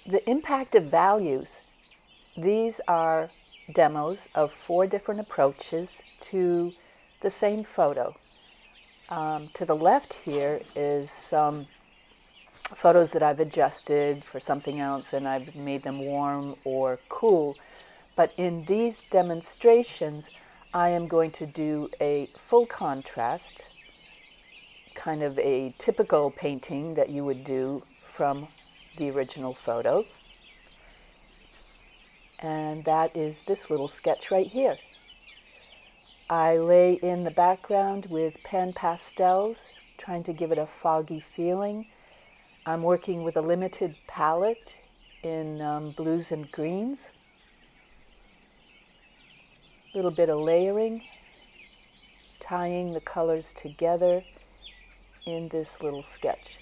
The impact of values. These are demos of 4 different approaches to the same photo. To the left here is some photos that I've adjusted for something else and I've made them warm or cool. But in these demonstrations, I am going to do a full contrast, kind of a typical painting that you would do from the original photo. And that is this little sketch right here. I lay in the background with pan pastels, trying to give it a foggy feeling. I'm working with a limited palette in blues and greens. A little bit of layering, tying the colors together in this little sketch.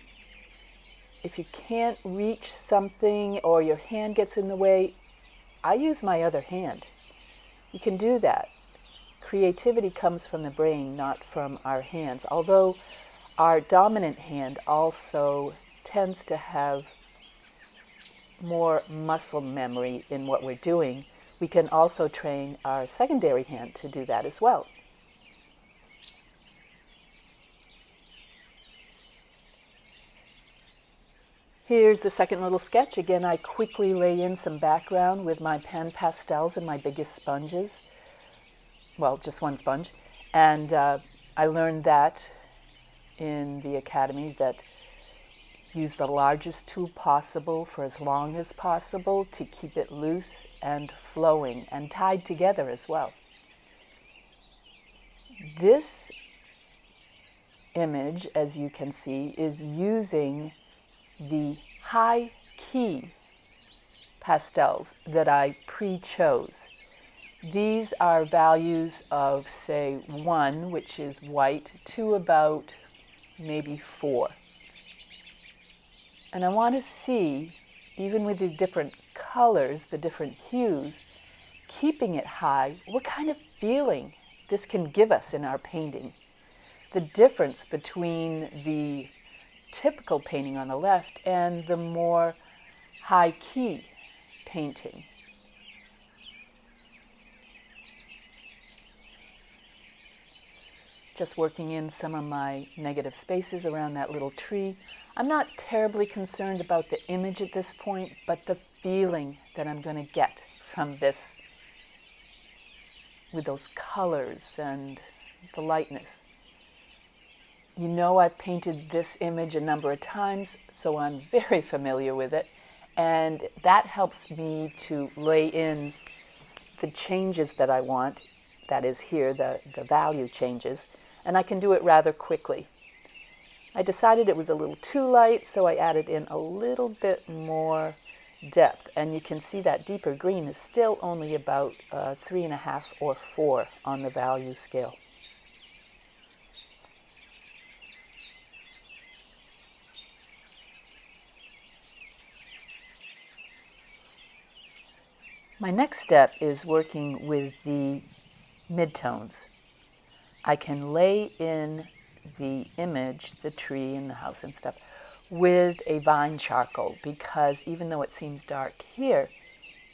If you can't reach something or your hand gets in the way, I use my other hand. You can do that. Creativity comes from the brain, not from our hands. Although our dominant hand also tends to have more muscle memory in what we're doing, we can also train our secondary hand to do that as well. Here's the second little sketch. Again, I quickly lay in some background with my pan pastels and my biggest sponges. Well, just one sponge. And I learned that in the academy, that use the largest tool possible for as long as possible to keep it loose and flowing and tied together as well. This image, as you can see, is using the high key pastels that I pre-chose. These are values of, say, 1, which is white, to about maybe 4. And I want to see, even with the different colors, the different hues, keeping it high, what kind of feeling this can give us in our painting. The difference between the typical painting on the left and the more high-key painting. Just working in some of my negative spaces around that little tree. I'm not terribly concerned about the image at this point, but the feeling that I'm going to get from this with those colors and the lightness. You know, I've painted this image a number of times, so I'm very familiar with it, and that helps me to lay in the changes that I want, that is here, the value changes, and I can do it rather quickly. I decided it was a little too light, so I added in a little bit more depth, and you can see that deeper green is still only about 3.5 or 4 on the value scale. My next step is working with the midtones. I can lay in the image, the tree and the house and stuff, with a vine charcoal, because even though it seems dark here,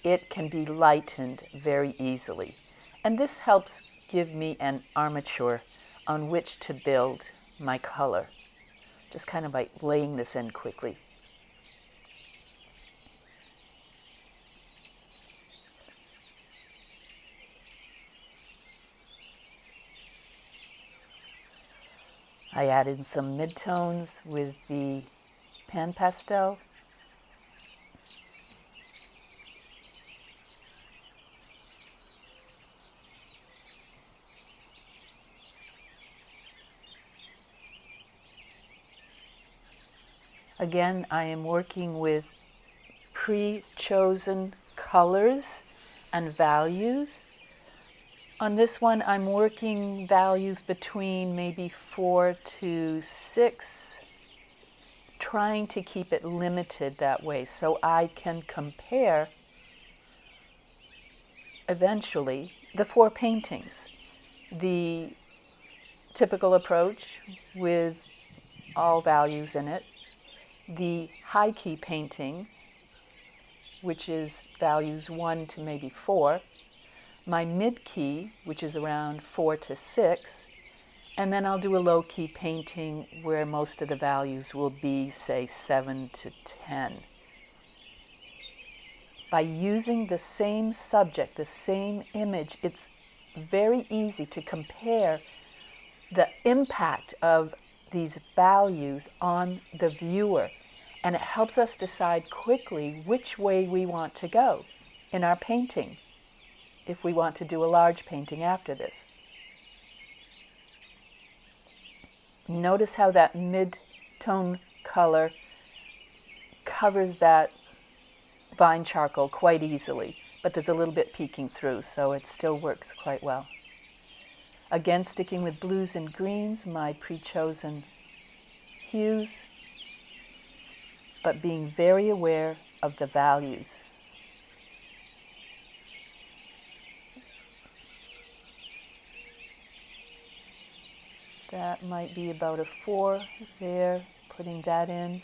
it can be lightened very easily. And this helps give me an armature on which to build my color. Just kind of like laying this in quickly. I added some midtones with the pan pastel. Again, I am working with pre-chosen colors and values. On this one, I'm working values between maybe 4 to 6, trying to keep it limited that way so I can compare eventually the 4 paintings. The typical approach with all values in it, the high key painting which is values 1 to maybe 4, my mid key, which is around 4 to 6, and then I'll do a low key painting where most of the values will be, say, 7 to 10. By using the same subject, the same image, it's very easy to compare the impact of these values on the viewer, and it helps us decide quickly which way we want to go in our painting if we want to do a large painting after this. Notice how that mid-tone color covers that vine charcoal quite easily, but there's a little bit peeking through, so it still works quite well. Again, sticking with blues and greens, my pre-chosen hues, but being very aware of the values. That might be about a 4 there, putting that in,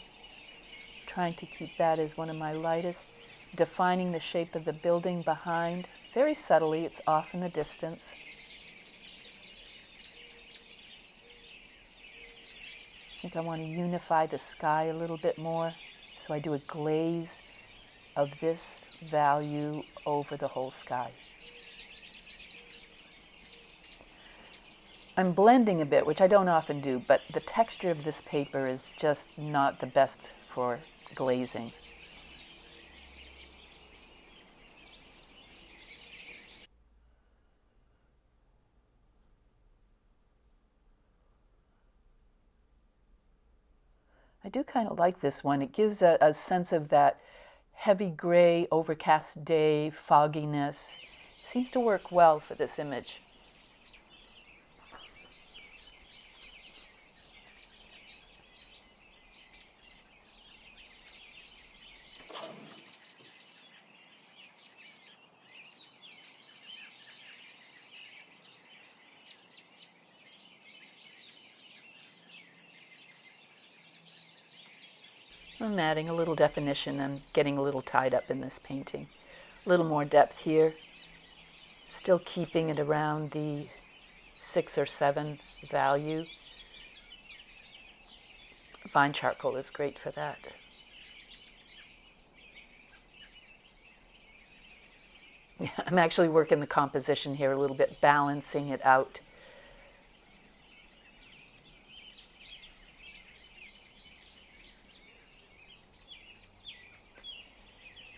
trying to keep that as one of my lightest, defining the shape of the building behind, very subtly, it's off in the distance. I think I want to unify the sky a little bit more, so I do a glaze of this value over the whole sky. I'm blending a bit, which I don't often do, but the texture of this paper is just not the best for glazing. I do kind of like this one. It gives a sense of that heavy gray, overcast day, fogginess. Seems to work well for this image. I'm adding a little definition. I'm getting a little tied up in this painting. A little more depth here. Still keeping it around the 6 or 7 value. Vine charcoal is great for that. I'm actually working the composition here a little bit, balancing it out.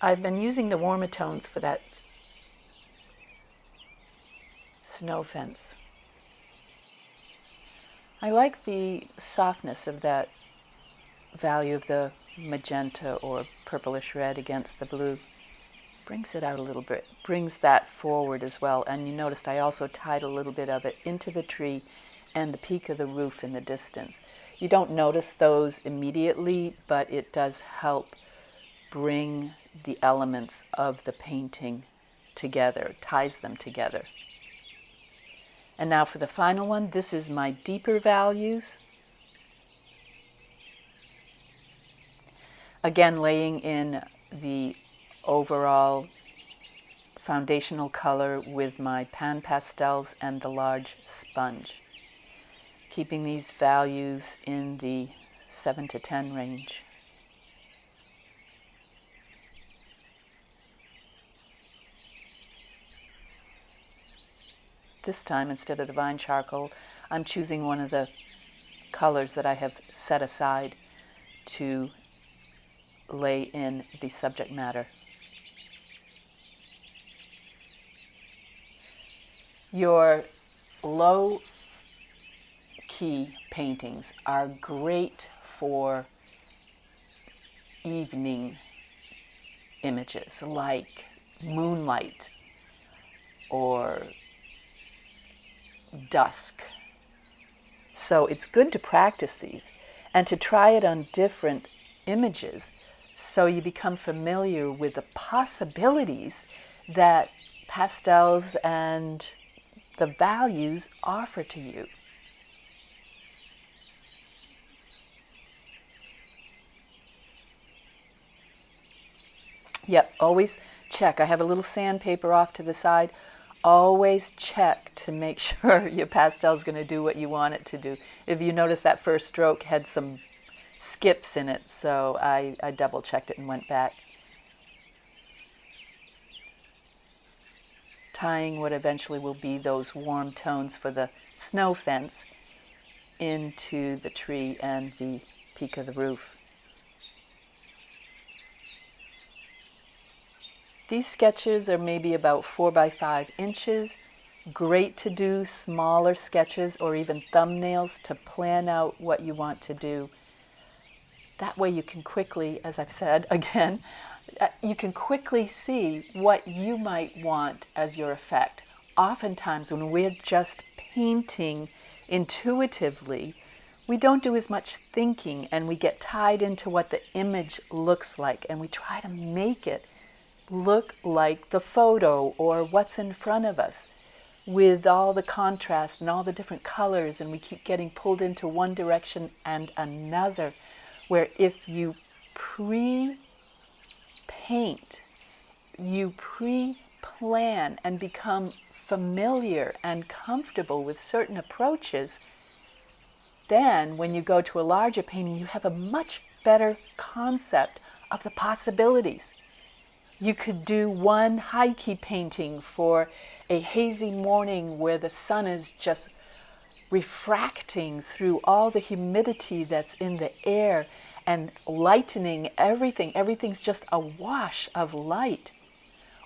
I've been using the warmer tones for that snow fence. I like the softness of that value of the magenta or purplish red against the blue. Brings it out a little bit, brings that forward as well. And you noticed I also tied a little bit of it into the tree and the peak of the roof in the distance. You don't notice those immediately, but it does help bring the elements of the painting together, ties them together. And now for the final one, this is my deeper values. Again, laying in the overall foundational color with my pan pastels and the large sponge. Keeping these values in the 7 to 10 range. This time, instead of the vine charcoal, I'm choosing one of the colors that I have set aside to lay in the subject matter. Your low key paintings are great for evening images like moonlight or dusk. So it's good to practice these and to try it on different images so you become familiar with the possibilities that pastels and the values offer to you. Yep, always check. I have a little sandpaper off to the side. Always check to make sure your pastel is going to do what you want it to do. If you notice, that first stroke had some skips in it, so I double checked it and went back. Tying what eventually will be those warm tones for the snow fence into the tree and the peak of the roof. These sketches are maybe about 4 by 5 inches. Great to do smaller sketches or even thumbnails to plan out what you want to do. That way you can quickly, as I've said again, you can quickly see what you might want as your effect. Oftentimes when we're just painting intuitively, we don't do as much thinking and we get tied into what the image looks like, and we try to make it look like the photo or what's in front of us with all the contrast and all the different colors, and we keep getting pulled into one direction and another, where if you pre-paint, you pre-plan and become familiar and comfortable with certain approaches, then when you go to a larger painting, you have a much better concept of the possibilities. You could do one high-key painting for a hazy morning where the sun is just refracting through all the humidity that's in the air and lightening everything. Everything's just a wash of light.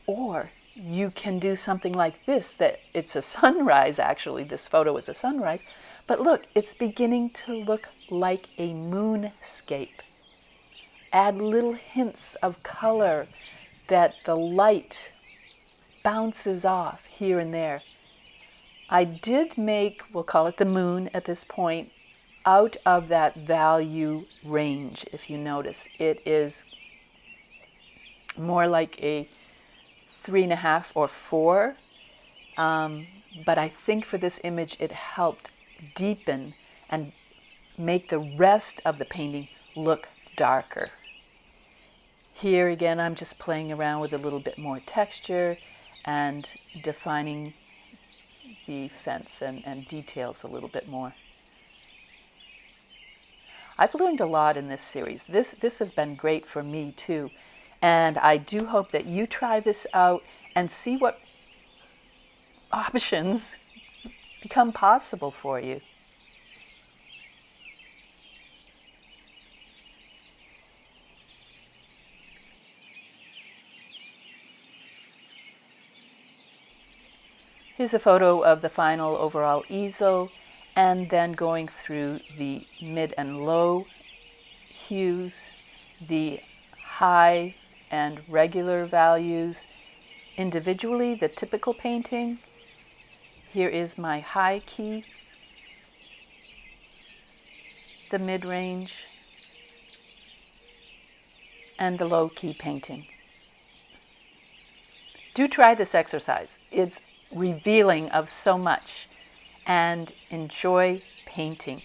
Or you can do something like this, that it's a sunrise actually. This photo is a sunrise. But look, it's beginning to look like a moonscape. Add little hints of color that the light bounces off here and there. I did make, we'll call it the moon at this point, out of that value range. If you notice, it is more like a 3.5 or 4. But I think for this image it helped deepen and make the rest of the painting look darker. Here again, I'm just playing around with a little bit more texture and defining the fence and details a little bit more. I've learned a lot in this series. This has been great for me too. And I do hope that you try this out and see what options become possible for you. Here's a photo of the final overall easel, and then going through the mid and low hues, the high and regular values individually, the typical painting. Here is my high key, the mid-range, and the low key painting. Do try this exercise. It's revealing of so much, and enjoy painting.